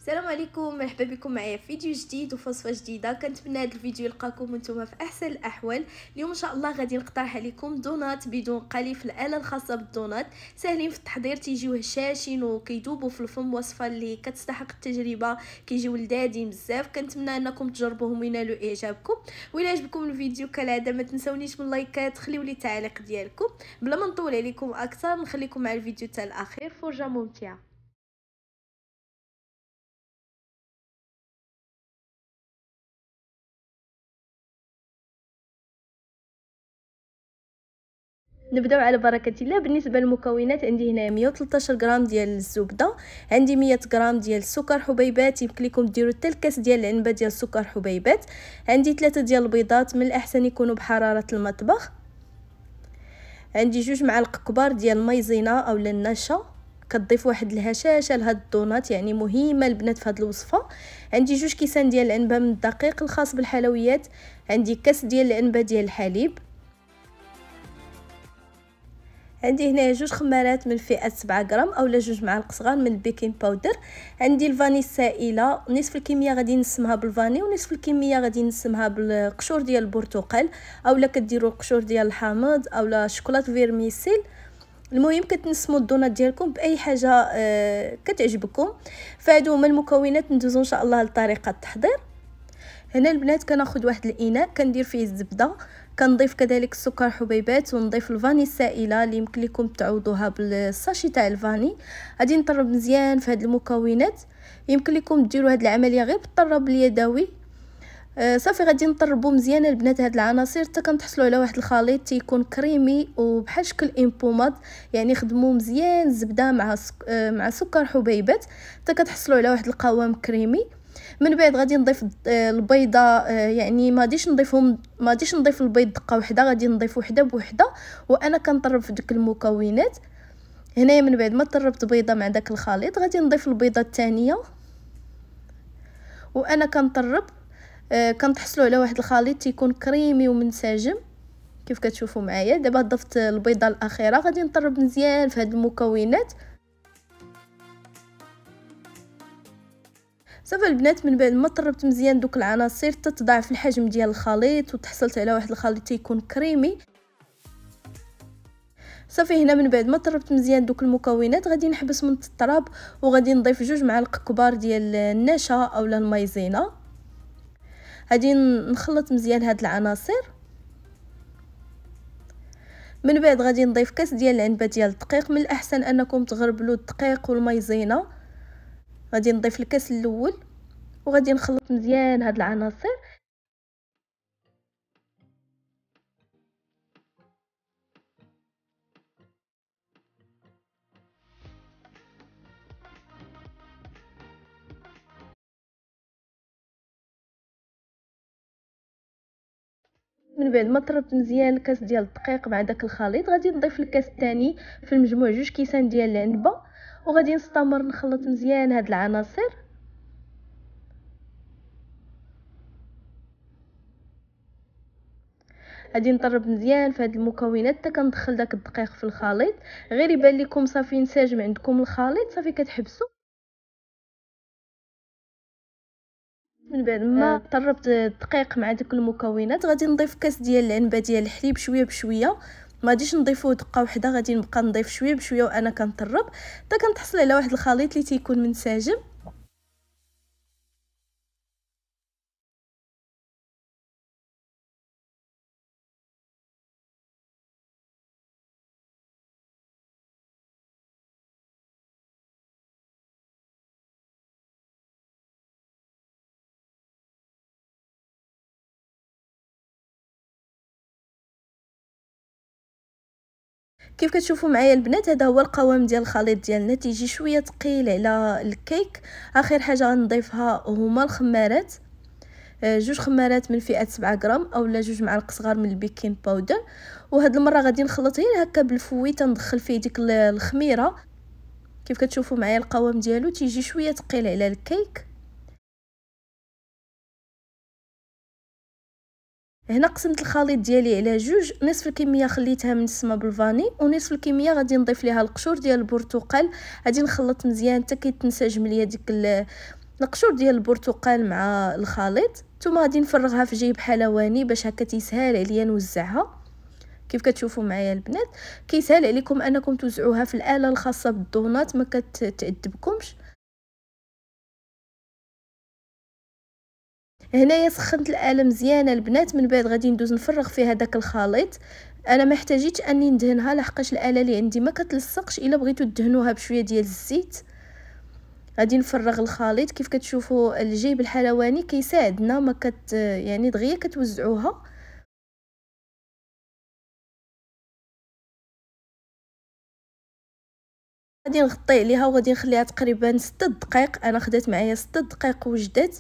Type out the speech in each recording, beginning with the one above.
السلام عليكم، مرحبا بكم معايا في فيديو جديد وفوصفه جديده. كنتمنى هذا الفيديو يلقاكم وانتم في احسن الاحوال. اليوم ان شاء الله غادي نقترح عليكم دونات بدون قلي في الاله الخاصه بالدونات، ساهلين في التحضير، تيجيو هشاشين وكيذوبوا في الفم، وصفه اللي كتستحق التجربه، كيجيو لذاذين بزاف. كنتمنى انكم تجربوهم وينالوا اعجابكم. وإلا عجبكم الفيديو كالعاده ما تنسونيش من لايكات، خليو لي تعليق ديالكم. بلا ما نطول عليكم اكثر نخليكم مع الفيديو حتى الاخير، فرجه ممتعه. نبداو على بركه الله. بالنسبه للمكونات عندي هنا 113 غرام ديال الزبده، عندي 100 غرام ديال السكر حبيبات، يمكن لكم ديروا حتى الكاس ديال العنبه ديال السكر حبيبات، عندي 3 ديال البيضات، من الاحسن يكونوا بحراره المطبخ، عندي 2 معالق كبار ديال المايزينا اولا النشا، كتضيف واحد الهشاشه لهاد الدونات، يعني مهمه البنات في هاد الوصفه. عندي 2 كيسان ديال العنبه من الدقيق الخاص بالحلويات، عندي كاس ديال العنبه ديال الحليب، عندي هنا 2 خمارات من فئه 7 غرام اولا 2 معالق صغار من البيكين باودر، عندي الفاني السائله، نصف الكميه غادي نسمها بالفاني ونصف الكميه غادي نسمها بالقشور ديال البرتقال اولا كديروا القشور ديال الحامض اولا شوكولاط فيرميسيل. المهم كتنسموا الدونات ديالكم باي حاجه كتعجبكم. فهادو هما المكونات، ندوزو ان شاء الله لطريقه التحضير. هنا البنات كناخذ واحد الاناء كندير فيه الزبده، كنضيف كذلك السكر حبيبات، ونضيف الفاني السائله اللي يمكن لكم تعوضوها بالساشي تاع الفاني. غادي نطرب مزيان في هاد المكونات، يمكن لكم ديروا هاد العمليه غير بالطراب اليدوي. صافي غادي نطربوا مزيان البنات هاد العناصر حتى كنتحصلوا على واحد الخليط تيكون كريمي وبحال شكل امبوماد، يعني خدموا مزيان الزبده مع سكر حبيبات حتى كتحصلوا على واحد القوام كريمي. من بعد غادي نضيف البيضه، يعني ما غاديش نضيف البيض دقه واحده، غادي نضيف وحده بوحده وانا كنطرب في ديك المكونات. هنايا من بعد ما طربت بيضه مع داك الخليط غادي نضيف البيضه الثانيه وانا كنطرب، كنتحصلوا على واحد الخليط تيكون كريمي ومنسجم كيف كتشوفوا معايا. دابا ضفت البيضه الاخيره، غادي نطرب مزيان في هاد المكونات. صافي البنات من بعد ما طربت مزيان دوك العناصر تتضاعف الحجم ديال الخليط وتحصلت على واحد الخليط تيكون كريمي. صافي هنا من بعد ما طربت مزيان دوك المكونات غادي نحبس من الطراب وغادي نضيف 2 معالق كبار ديال النشا اولا المايزينا. غادي نخلط مزيان هاد العناصر. من بعد غادي نضيف كاس ديال العنبه ديال الدقيق، من الاحسن انكم تغربلوا الدقيق والمايزينا. غادي نضيف الكاس الاول وغادي نخلط مزيان هاد العناصر. من بعد ما طربت مزيان الكاس ديال الدقيق مع داك الخليط غادي نضيف الكاس الثاني في المجموع 2 كيسان ديال العنبه وغادي نستمر نخلط مزيان هاد العناصر. غادي نطرب مزيان في هاد المكونات حتى كندخل داك الدقيق في الخليط، غير يبان لكم صافي انسجم عندكم الخليط صافي كتحبسوا. من بعد ما طربت الدقيق مع داك المكونات غادي نضيف كاس ديال العنبه ديال الحليب شويه بشويه، ما غاديش نضيفوه دقه واحده، غادي نبقى نضيف شويه بشويه وانا كنطرب حتى كنتحصل على واحد الخليط اللي تيكون منسجم. كيف كتشوفوا معايا البنات هذا هو القوام ديال الخليط ديالنا، تيجي شويه ثقيل على الكيك. اخر حاجه غنضيفها هما الخمارات، 2 خمارات من فئه 7 غرام اولا 2 معالق صغار من البيكين باودر. وهاد المره غادي نخلط غير هكا بالفوي تندخل فيه ديك الخميره. كيف كتشوفوا معايا القوام ديالو تيجي شويه ثقيل على الكيك. هنا قسمت الخليط ديالي على 2، نصف الكميه خليتها منسمه بالفاني ونصف الكميه غادي نضيف ليها القشور ديال البرتقال. غادي نخلط مزيان حتى كيتنسجم ليا نقشور ديال البرتقال مع الخليط، ثم غادي نفرغها في جيب حلواني باش هكا تيسهل عليا نوزعها. كيف كتشوفوا معايا البنات كيسهل عليكم انكم توزعوها في الاله الخاصه بالدونات، ما كتعذبكمش. هنايا سخنت الاله مزيانه البنات، من بعد غادي ندوز نفرغ فيها داك الخليط. انا ما احتاجيتش اني ندهنها لحقاش الاله اللي عندي ما كتلصقش. الا بغيتو تدهنوها بشويه ديال الزيت. غادي نفرغ الخليط كيف كتشوفوا الجيب الحلواني كيساعدنا ما يعني دغيا كتوزعوها. غادي نغطي عليها وغادي نخليها تقريبا 6 دقائق. انا خدات معايا 6 دقائق وجدات.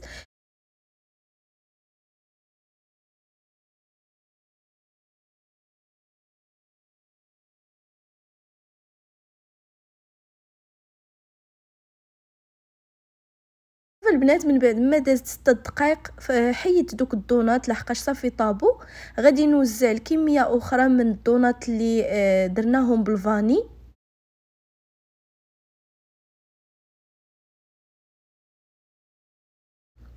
البنات من بعد ما دازت 6 دقائق حيدت دوك الدونات لحقاش صافي طابو. غادي نوزع الكميه اخرى من الدونات اللي درناهم بالفاني.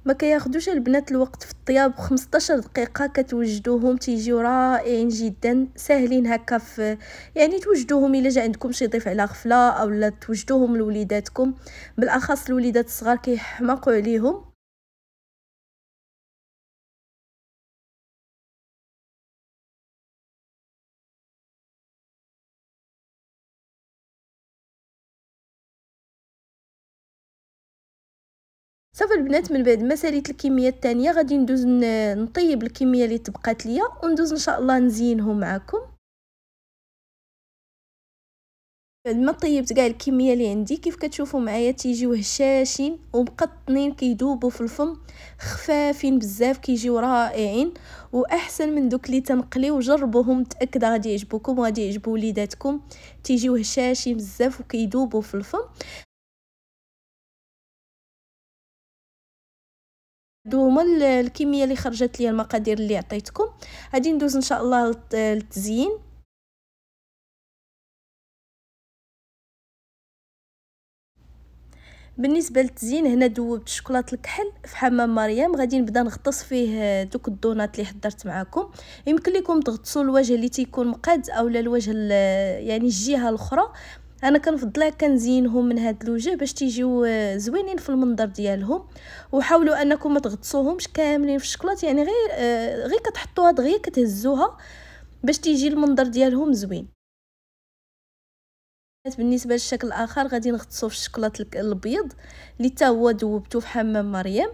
ما كياخدوش البنات الوقت في الطياب، 15 دقيقه كتوجدوهم تيجيو رائعين جدا، ساهلين هكا في يعني توجدوهم الا جا عندكم شي ضيف على غفله اولا توجدوهم لوليداتكم، بالاخص الوليدات الصغار كيحماقوا عليهم. صافي البنات من بعد ما ساليت الكميه الثانيه غادي ندوز نطيب الكميه اللي تبقات ليا وندوز ان شاء الله نزينهم معكم. بعد ما طيبت كاع الكميه اللي عندي كيف كتشوفوا معايا تيجيو هشاشين ومقطنين كيذوبوا في الفم، خفافين بزاف كيجيو رائعين واحسن من دوك اللي تنقليو. جربوهم متاكده غادي يعجبوكم وغادي يعجبوا وليداتكم. تيجيو هشاشين بزاف وكيذوبوا في الفم. هما الكميه اللي خرجت لي المقادير اللي عطيتكم. غادي ندوز ان شاء الله للتزيين. بالنسبه للتزيين هنا دوبت شوكولاط الكحل في حمام مريم. غادي نبدا نغطس فيه دوك الدونات اللي حضرت معكم. يمكن لكم تغطسوا الوجه اللي تيكون مقاد اولا الوجه يعني الجهه الاخرى. انا كنفضل كنزينهم من هذا الوجه باش تيجيو زوينين في المنظر ديالهم. وحاولوا انكم ما تغطسوهمش كاملين في الشوكولاط، يعني غير كتحطوها دغيا كتهزوها باش تيجي المنظر ديالهم زوين. بالنسبه للشكل الاخر غادي نغطسو في الشوكولاط الابيض اللي حتى هو ذوبته في حمام مريم.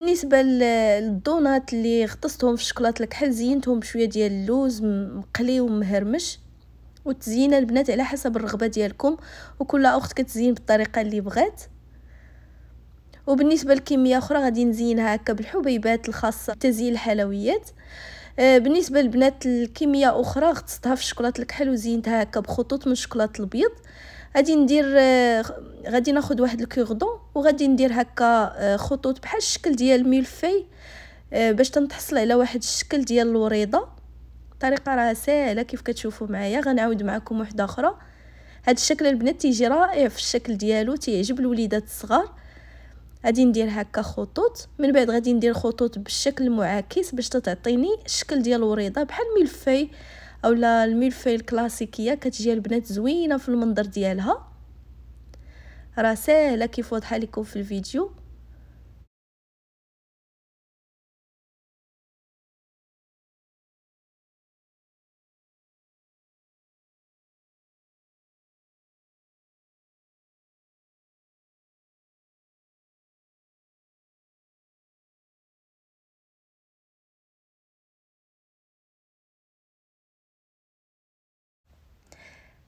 بالنسبه للدونات اللي غطستهم في الشوكولاط الكحل زينتهم بشويه ديال اللوز مقلي ومهرمش. والتزيينه البنات على حسب الرغبه ديالكم، وكل اخت كتزين بالطريقه اللي بغات. وبالنسبه لكميه اخرى غادي نزينها هكا بالحبيبات الخاصه بتزيين الحلويات. بالنسبه للبنات الكميه اخرى غطستها في الشوكولاط الكحل وزينتها هكا بخطوط من الشوكولاط الابيض. غادي ندير غادي ناخذ واحد الكوردون وغادي ندير هكا خطوط بحال الشكل ديال الملفي باش تنتحصل على واحد الشكل ديال الوريضه. الطريقه راه ساهله كيف كتشوفوا معايا. غنعاود معكم واحده اخرى. هذا الشكل البنات تيجي رائع في الشكل ديالو، تيعجب الوليدات الصغار. غادي ندير هكا خطوط، من بعد غادي ندير خطوط بالشكل المعاكس باش تعطيني الشكل ديال الوريضه بحال الملفي اولا الملفي الكلاسيكيه. كتجي البنات زوينه في المنظر ديالها. راه ساهله كيف واضحه لكم في الفيديو.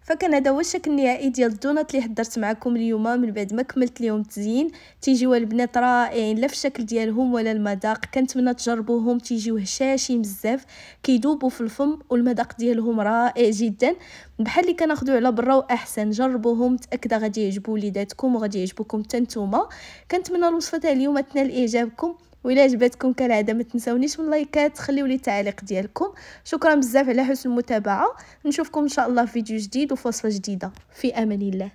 فكان هذا هو الشكل النهائي ديال الدونات اللي حضرت معكم اليوم من بعد ما كملت اليوم التزيين. تيجيو البنات رائعين لا في الشكل ديالهم ولا المذاق، كنتمنى تجربوهم، تيجيو هشاشين بزاف، كيذوبوا في الفم والمذاق ديالهم رائع جدا، بحال اللي كناخذوا على برا واحسن. جربوهم، متاكده غادي يعجبوا وليداتكم وغادي يعجبوكم حتى نتوما. كنتمنى الوصفه تاع اليوم تنال اعجابكم، وإلا عجبتكم كالعاده ما تنساونيش من لايكات، خليو لي التعليق ديالكم. شكرا بزاف على حسن المتابعه، نشوفكم ان شاء الله في فيديو جديد وفي وصفه جديده، في امان الله.